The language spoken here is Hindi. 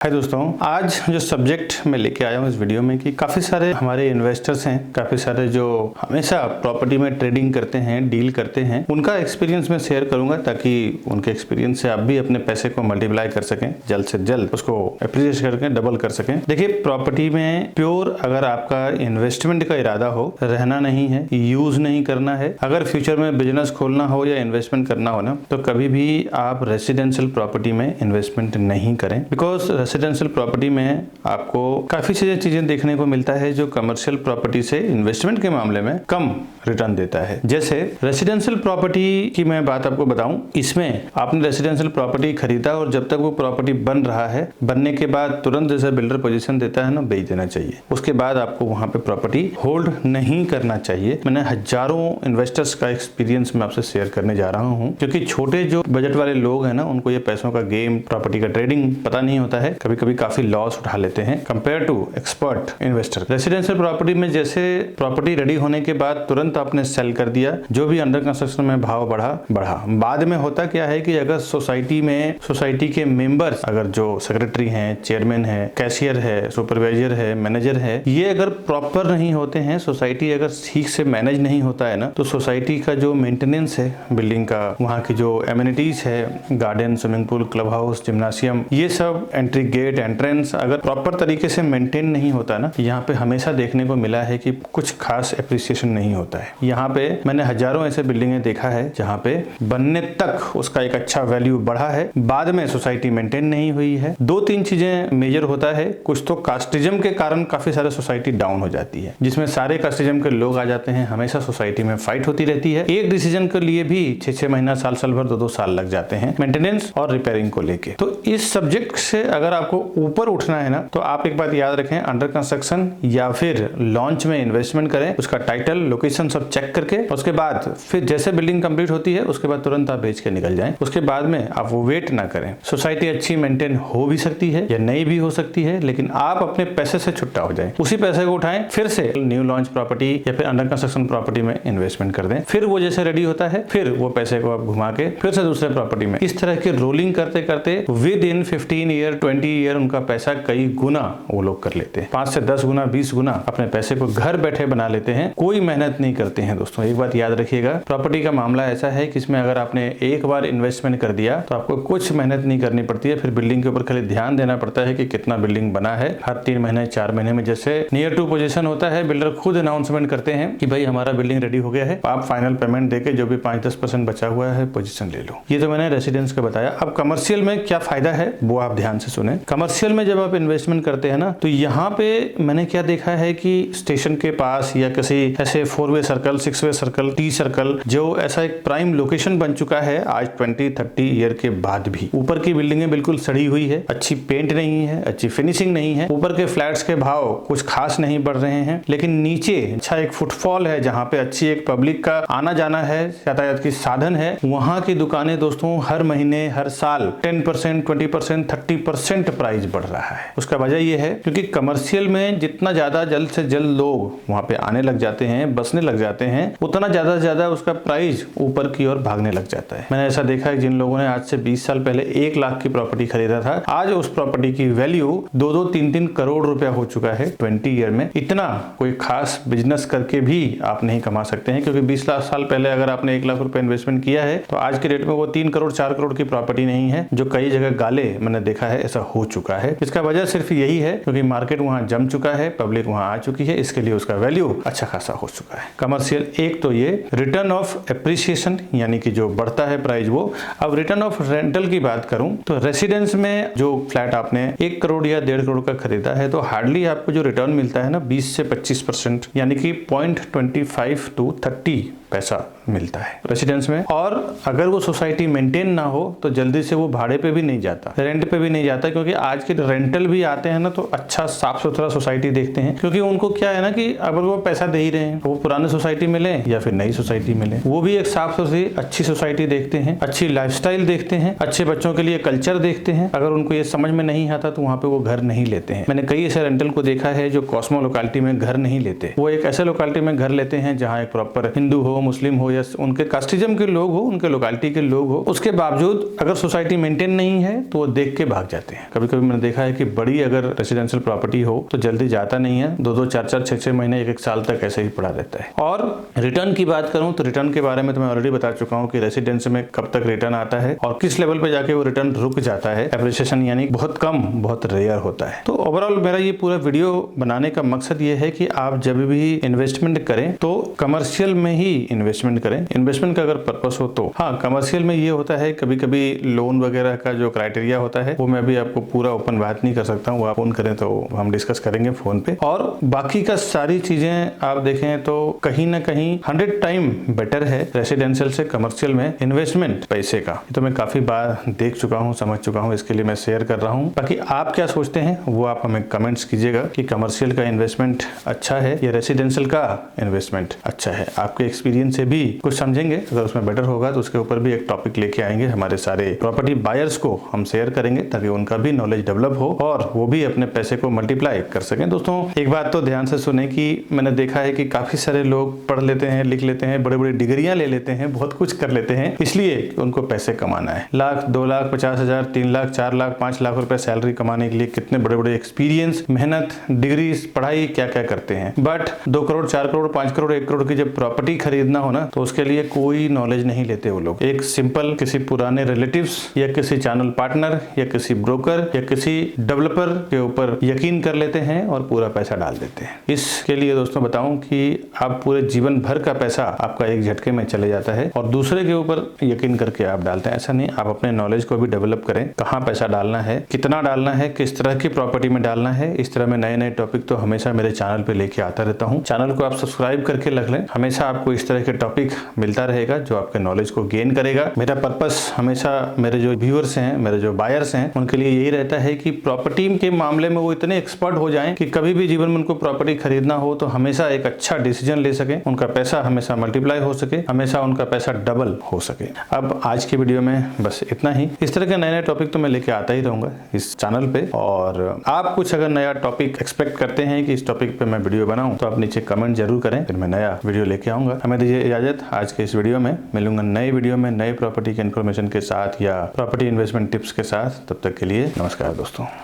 हाय दोस्तों, आज जो सब्जेक्ट मैं लेके आया हूँ इस वीडियो में कि काफ़ी सारे हमारे इन्वेस्टर्स हैं, काफ़ी सारे जो हमेशा प्रॉपर्टी में ट्रेडिंग करते हैं, डील करते हैं, उनका एक्सपीरियंस मैं शेयर करूंगा ताकि उनके एक्सपीरियंस से आप भी अपने पैसे को मल्टीप्लाई कर सकें, जल्द से जल्द उसको एप्रिशिएट करके डबल कर सकें। देखिए, प्रॉपर्टी में प्योर अगर आपका इन्वेस्टमेंट का इरादा हो, रहना नहीं है, यूज नहीं करना है, अगर फ्यूचर में बिजनेस खोलना हो या इन्वेस्टमेंट करना हो ना, तो कभी भी आप रेसिडेंशियल प्रॉपर्टी में इन्वेस्टमेंट नहीं करें। बिकॉज रेसिडेंशियल प्रॉपर्टी में आपको काफी चीजें देखने को मिलता है जो कमर्शियल प्रॉपर्टी से इन्वेस्टमेंट के मामले में कम रिटर्न देता है। जैसे रेसिडेंशियल प्रॉपर्टी की मैं बात आपको बताऊं, इसमें आपने रेसिडेंशियल प्रॉपर्टी खरीदा और जब तक वो प्रॉपर्टी बन रहा है, बनने के बाद तुरंत जैसे बिल्डर पोजीशन देता है ना, बेच देना चाहिए। उसके बाद आपको वहां पे प्रॉपर्टी होल्ड नहीं करना चाहिए। मैंने हजारों इन्वेस्टर्स का एक्सपीरियंस मैं आपसे शेयर करने जा रहा हूँ, क्योंकि छोटे जो बजट वाले लोग हैं ना, उनको ये पैसों का गेम, प्रॉपर्टी का ट्रेडिंग पता नहीं होता है, कभी कभी काफी लॉस उठा लेते हैं compare to expert investor. Residential property में जैसे प्रॉपर्टी रेडी होने के बाद तुरंत आपने सेल कर दिया, जो भी अंडर कंस्ट्रक्शन में भाव बढ़ा। बाद में होता क्या है कि अगर सोसाइटी के मेंबर्स, अगर जो सेक्रेटरी हैं, चेयरमैन है, कैशियर है, सुपरवाइजर है, मैनेजर है, ये अगर प्रॉपर नहीं होते हैं, सोसाइटी अगर ठीक से मैनेज नहीं होता है ना, तो सोसाइटी का जो मेंटेनेंस है बिल्डिंग का, वहाँ की जो एमिनिटीज है, garden, swimming pool, club house, जिम्नासियम, ये सब, एंट्री गेट, एंट्रेंस, अगर प्रॉपर तरीके से मेंटेन नहीं होता ना, यहाँ पे हमेशा देखने को मिला है कि कुछ खास एप्रिसिएशन नहीं होता है। यहाँ पे मैंने हजारों ऐसे बिल्डिंगें देखा है जहाँ पे बनने तक उसका एक अच्छा वैल्यू बढ़ा है, बाद में सोसाइटी मेंटेन नहीं हुई है। दो तीन चीजें मेजर होता है। कुछ तो कास्टिज्म के कारण काफी सारे सोसाइटी डाउन हो जाती है, जिसमें सारे कास्टिज्म के लोग आ जाते हैं, हमेशा सोसाइटी में फाइट होती रहती है। एक डिसीजन के लिए भी 6 महीना, साल भर, 2 साल लग जाते हैं मेंटेनेंस और रिपेयरिंग को लेके। तो इस सब्जेक्ट से अगर आपको ऊपर उठना है ना, तो आप एक बात याद रखें, अंडर कंस्ट्रक्शन या फिर लॉन्च में इन्वेस्टमेंट करें, उसका टाइटल, लोकेशन सब चेक करके, उसके बाद फिर जैसे बिल्डिंग कंप्लीट होती है उसके बाद तुरंत आप बेच के निकल जाएं। उसके बाद में आप वो वेट ना करें। सोसाइटी अच्छी मेंटेन हो भी सकती है या नहीं भी हो सकती है, लेकिन आप अपने पैसे से छुट्टा हो जाएं, उसी पैसे को उठाएं, फिर से न्यू लॉन्च प्रॉपर्टी या फिर अंडर कंस्ट्रक्शन प्रॉपर्टी में इन्वेस्टमेंट कर दें। फिर वो जैसे रेडी होता है, फिर वो पैसे को आप घुमा के फिर से दूसरे प्रॉपर्टी में, इस तरह के रोलिंग करते करते विद इन 15 ईयर, 20 ईयर उनका पैसा कई गुना वो लोग कर लेते हैं। 5 से 10 गुना, 20 गुना अपने पैसे को घर बैठे बना लेते हैं, कोई मेहनत नहीं करते हैं। दोस्तों, एक बात याद रखिएगा, प्रॉपर्टी का मामला ऐसा है कि इसमें अगर आपने एक बार इन्वेस्टमेंट कर दिया तो आपको कुछ मेहनत नहीं करनी पड़ती है। फिर बिल्डिंग के ऊपर खाली ध्यान देना पड़ता है कि कितना बिल्डिंग बना है। हर 3 महीने, 4 महीने में जैसे नियर टू पोजीशन होता है, बिल्डर खुद अनाउंसमेंट करते हैं कि भाई हमारा बिल्डिंग रेडी हो गया है, आप फाइनल पेमेंट देके जो भी 5-10% बचा हुआ है पोजीशन ले लो। ये तो मैंने रेसिडेंस का बताया। अब कमर्शियल में क्या फायदा है वो आप ध्यान से सुने। कमर्शियल में जब आप इन्वेस्टमेंट करते हैं ना, तो यहाँ पे मैंने क्या देखा है कि स्टेशन के पास या किसी ऐसे 4 वे सर्कल, 6 वे सर्कल, टी सर्कल, जो ऐसा एक प्राइम लोकेशन बन चुका है आज 20-30 ईयर के बाद भी, ऊपर की बिल्डिंगें बिल्कुल सड़ी हुई है, अच्छी पेंट नहीं है, अच्छी फिनिशिंग नहीं है, ऊपर के फ्लैट्स के भाव कुछ खास नहीं बढ़ रहे हैं, लेकिन नीचे अच्छा एक फुटफॉल है, जहाँ पे अच्छी एक पब्लिक का आना जाना है, यातायात की साधन है। वहां की दुकानें दोस्तों हर महीने, हर साल 10%, 20%, 30% प्राइस बढ़ रहा है। उसका वजह यह है क्योंकि कमर्शियल में जितना ज्यादा जल्द से जल्द लोग वहां पे आने लग जाते हैं, बसने लग जाते हैं, उतना ज्यादा से ज्यादा उसका प्राइस ऊपर की ओर भागने लग जाता है। मैंने ऐसा देखा है, जिन लोगों ने आज से 20 साल पहले 1 लाख की प्रॉपर्टी खरीदा था, आज उस प्रॉपर्टी की वैल्यू 2-2, 3-3 करोड़ रुपया हो चुका है 20 ईयर में। इतना कोई खास बिजनेस करके भी आप नहीं कमा सकते हैं, क्योंकि 20 साल पहले अगर आपने 1 लाख रुपए इन्वेस्टमेंट किया है, तो आज के रेट में वो 3 करोड़, 4 करोड़ की प्रॉपर्टी नहीं है, जो कई जगह गाले मैंने देखा है ऐसा हो चुका है। इसका वजह सिर्फ यही है क्योंकि मार्केट वहां जम चुका है, पब्लिक वहां आ चुकी है, इसके लिए उसका वैल्यू अच्छा खासा हो चुका है। कमर्शियल एक तो ये रिटर्न ऑफ एप्रिसिएशन, यानी कि जो बढ़ता है प्राइस वो। अब रिटर्न ऑफ रेंटल की बात करूं तो रेसिडेंस में जो फ्लैट आपने 1 करोड़ या 1.5 करोड़ का खरीदा है, तो हार्डली आपको जो रिटर्न मिलता है ना, 20 से 25%, यानी कि 0.25 to 30 पैसा मिलता है रेसिडेंस में। और अगर वो सोसाइटी मेंटेन ना हो तो जल्दी से वो भाड़े पे भी नहीं जाता, रेंट पे भी नहीं जाता, क्योंकि आज के रेंटल भी आते हैं ना, तो अच्छा साफ सुथरा सोसाइटी देखते हैं, क्योंकि उनको क्या है ना कि अगर वो पैसा दे ही रहे हैं, वो पुराने सोसाइटी में लें या फिर नई सोसाइटी में लें, वो भी एक साफ सुथरी अच्छी सोसाइटी देखते हैं, अच्छी लाइफस्टाइल देखते हैं, अच्छे बच्चों के लिए कल्चर देखते हैं। अगर उनको ये समझ में नहीं आता तो वहाँ पे वो घर नहीं लेते हैं। मैंने कई ऐसे रेंटल को देखा है जो कॉस्मो लोकेलिटी में घर नहीं लेते, वो एक ऐसे लोकेलिटी में घर लेते हैं जहाँ एक प्रॉपर हिंदू हो, हो, मुस्लिम हो या उनके कास्टिज्म के लोग हो, उनके लोकेलिटी के लोग हो, उसके बावजूद अगर सोसाइटी मेंटेन नहीं है तो वो देख के भाग जाते हैं। कभी कभी मैंने देखा है कि बड़ी अगर रेसिडेंशियल प्रॉपर्टी हो तो जल्दी जाता नहीं है, 2-2, 4-4, 6-6 महीने, 1-1 साल तक ऐसे ही पड़ा रहता है। और रिटर्न की बात करूं तो रिटर्न के बारे में तो मैं ऑलरेडी बता चुका हूं कि रेसिडेंस में कब तक रिटर्न आता है और किस लेवल पे जाके वो रिटर्न रुक जाता है। एप्रिसिएशन यानी बहुत कम, बहुत रेयर होता है। तो ओवरऑल मेरा ये पूरा वीडियो बनाने का मकसद ये है कि आप जब भी इन्वेस्टमेंट करें तो कमर्शियल में ही इन्वेस्टमेंट करें। इन्वेस्टमेंट का अगर पर्पस हो तो हाँ, कमर्शियल में ये होता है कभी कभी लोन वगैरह का जो क्राइटेरिया होता है वो मैं भी आपको पूरा ओपन बात नहीं कर सकता हूँ, आप फोन करें तो हम डिस्कस करेंगे फोन पे। और बाकी का सारी चीजें आप देखें तो कहीं ना कहीं 100 टाइम बेटर है रेसिडेंशियल से कमर्शियल में इन्वेस्टमेंट पैसे का। तो मैं काफी बार देख चुका हूँ, समझ चुका हूँ, इसके लिए मैं शेयर कर रहा हूँ। बाकी आप क्या सोचते हैं वो आप हमें कमेंट्स कीजिएगा कि कमर्शियल का इन्वेस्टमेंट अच्छा है या रेसिडेंशियल का इन्वेस्टमेंट अच्छा है। आपके एक्सपीरियंस से भी कुछ समझेंगे, अगर उसमें बेटर होगा तो उसके ऊपर भी एक टॉपिक लेके आएंगे। हमारे सारे प्रॉपर्टी बायर्स को हम शेयर करेंगे ताकि उनका भी नॉलेज डेवलप हो और वो भी अपने पैसे को मल्टीप्लाई कर सकें। दोस्तों एक बात तो ध्यान से सुने कि मैंने देखा है कि काफी सारे लोग पढ़ लेते हैं, लिख लेते हैं, बड़े बड़े डिग्रियां ले लेते हैं, बहुत कुछ कर लेते हैं, इसलिए उनको पैसे कमाना है। 1 लाख, 2 लाख, 50,000, 3 लाख, 4 लाख, 5 लाख रुपए सैलरी कमाने के लिए कितने बड़े बड़े एक्सपीरियंस, मेहनत, डिग्री, पढ़ाई क्या क्या करते हैं। बट 2 करोड़, 4 करोड़, 5 करोड़, 1 करोड़ की जब प्रॉपर्टी खरीदना हो ना तो उसके लिए कोई नॉलेज नहीं लेते वो लोग। एक सिंपल किसी पुराने रिलेटिव्स या किसी चैनल पार्टनर या किसी ब्रोकर या किसी डेवलपर के ऊपर यकीन कर लेते हैं और पूरा पैसा डाल देते हैं। इसके लिए दोस्तों बताऊं कि आप पूरे जीवन भर का पैसा आपका एक झटके में चले जाता है और दूसरे के ऊपर यकीन करके आप डालते हैं। ऐसा नहीं, आप अपने नॉलेज को भी डेवलप करें, कहाँ पैसा डालना है, कितना डालना है, किस तरह की प्रॉपर्टी में डालना है। इस तरह में नए नए टॉपिक तो हमेशा मेरे चैनल पे लेके आता रहता हूँ। चैनल को आप सब्सक्राइब करके रख लें, हमेशा आपको इस तरह के टॉपिक मिलता रहेगा जो आपके नॉलेज को गेन करेगा। मेरा पर्पस हमेशा मेरे जो व्यूअर्स हैं, मेरे जो बायर्स हैं, उनके लिए यही रहता है कि प्रॉपर्टी के मामले में वो इतने एक्सपर्ट हो जाएं कि कभी भी जीवन में उनको प्रॉपर्टी खरीदना हो तो हमेशा एक अच्छा डिसीजन ले सके, उनका पैसा हमेशा मल्टीप्लाई हो सके, हमेशा उनका पैसा डबल हो सके। अब आज की वीडियो में बस इतना ही। इस तरह के नए नए टॉपिक तो मैं लेके आता ही रहूंगा इस चैनल पे, और आप कुछ अगर नया टॉपिक एक्सपेक्ट करते हैं कि इस टॉपिक पे मैं वीडियो बनाऊं तो आप नीचे कमेंट जरूर करें, फिर मैं नया वीडियो लेके आऊंगा। हमें दीजिए इजाजत आज के इस वीडियो में। मिलूंगा नए वीडियो में नए प्रॉपर्टी के इन्फॉर्मेशन के साथ या प्रॉपर्टी इन्वेस्टमेंट टिप्स के साथ। तब तक के लिए नमस्कार दोस्तों।